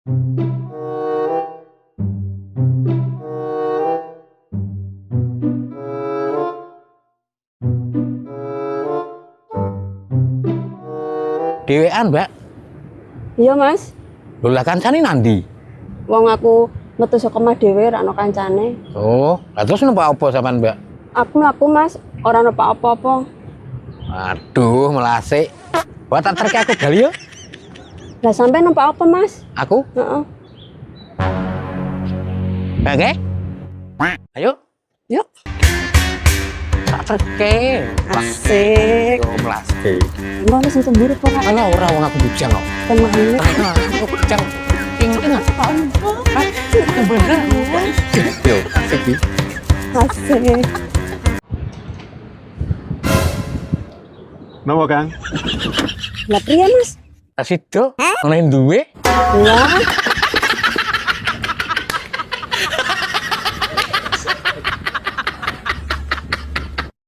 Dewean, Mbak. Iya, Mas. Lho lah kancane nandi? Wong aku metu saka omah dhewe ra ono kancane. Oh, lah terus numpak apa sampean, Mbak? Aku mlaku, Mas, ora numpak apa-apa. Aduh, melasik. Buat tak terke aku gali yo. Lah sampe numpak apa, Mas? Aku? Heeh. Oke. Ayo. Yuk. Tak terke. Asik. Yo melasik. Mbak wis cemburu kok, Kak. Alah ora wong aku bujang kok. Temane. Aku bujang. King-king. Bener. Yo, asik iki. Asik. Napa, Kang? Lah priye, Mas? Asido, ana duwe. Lah,